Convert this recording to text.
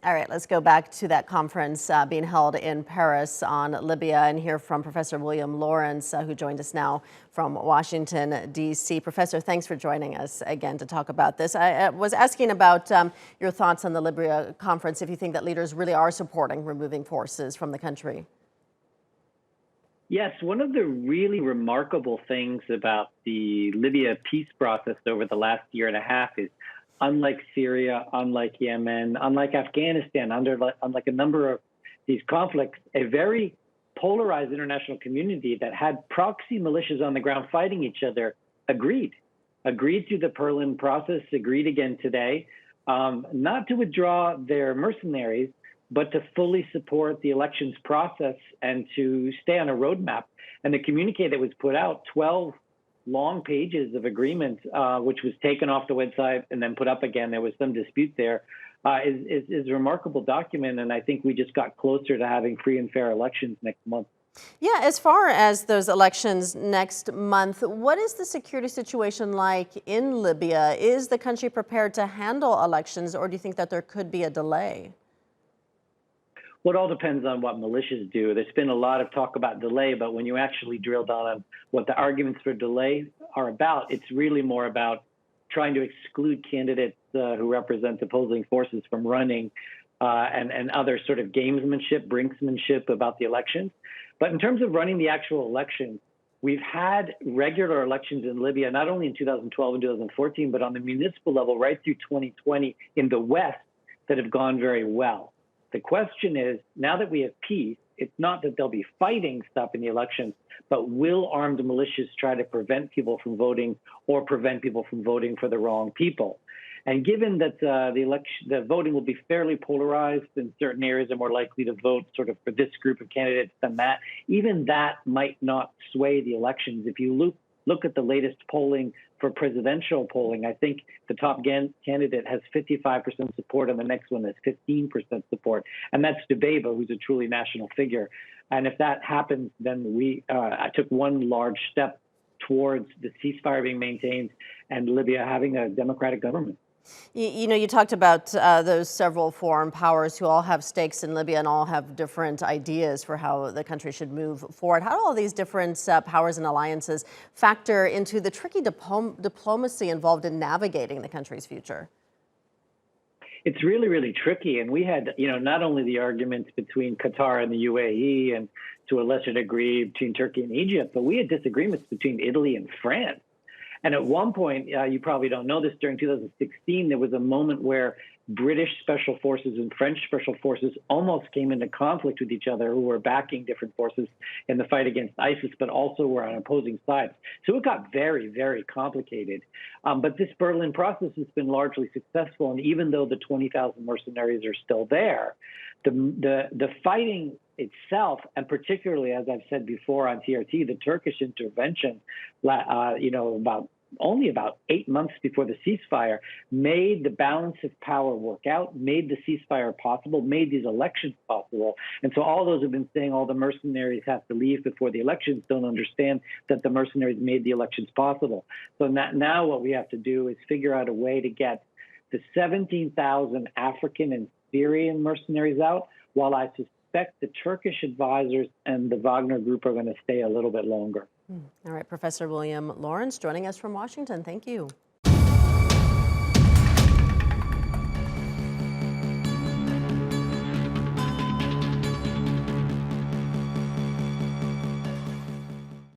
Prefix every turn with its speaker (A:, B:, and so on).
A: All right, let's go back to that conference being held in Paris on Libya and hear from Professor William Lawrence, who joined us now from Washington, D.C. Professor, thanks for joining us again to talk about this. I was asking about your thoughts on the Libya conference, if you think that leaders really are supporting removing forces from the country.
B: Yes, one of the really remarkable things about the Libya peace process over the last year and a half is, unlike Syria, unlike Yemen, unlike Afghanistan, unlike a number of these conflicts, a very polarized international community that had proxy militias on the ground fighting each other agreed to the Berlin process, agreed again today, not to withdraw their mercenaries, but to fully support the elections process and to stay on a roadmap. And the communique that was put out, 12 long pages of agreement, which was taken off the website and then put up again. There was some dispute there. Is a remarkable document, and I think we just got closer to having free and fair elections next month.
A: Yeah, as far as those elections next month, what is the security situation like in Libya? Is the country prepared to handle elections, or do you think that there could be a delay?
B: Well, it all depends on what militias do. There's been a lot of talk about delay, but when you actually drill down on what the arguments for delay are about, it's really more about trying to exclude candidates who represent opposing forces from running and other sort of gamesmanship, brinksmanship about the elections. But in terms of running the actual elections, we've had regular elections in Libya, not only in 2012 and 2014, but on the municipal level right through 2020 in the West that have gone very well. The question is, now that we have peace, it's not that they'll be fighting stuff in the elections, but will armed militias try to prevent people from voting or prevent people from voting for the wrong people? And given that the voting will be fairly polarized, and certain areas are more likely to vote sort of for this group of candidates than that, even that might not sway the elections. If you look at the latest polling for presidential polling, I think the top candidate has 55% support and the next one has 15% support. And that's Dbeibah, who's a truly national figure. And if that happens, then I took one large step towards the ceasefire being maintained and Libya having a democratic government.
A: You talked about those several foreign powers who all have stakes in Libya and all have different ideas for how the country should move forward. How do all these different powers and alliances factor into the tricky diplomacy involved in navigating the country's future?
B: It's really, really tricky. And we had, not only the arguments between Qatar and the UAE and to a lesser degree between Turkey and Egypt, but we had disagreements between Italy and France. And at one point, you probably don't know this, during 2016, there was a moment where British special forces and French special forces almost came into conflict with each other, who were backing different forces in the fight against ISIS, but also were on opposing sides. So it got very, very complicated. But this Berlin process has been largely successful. And even though the 20,000 mercenaries are still there, the fighting itself, and particularly, as I've said before on TRT, the Turkish intervention, only about 8 months before the ceasefire, made the balance of power work out, made the ceasefire possible, made these elections possible. And so all those who've been saying all the mercenaries have to leave before the elections don't understand that the mercenaries made the elections possible. So now what we have to do is figure out a way to get the 17,000 African and Syrian mercenaries out, while I suspect the Turkish advisors and the Wagner group are going to stay a little bit longer.
A: All right, Professor William Lawrence joining us from Washington. Thank you.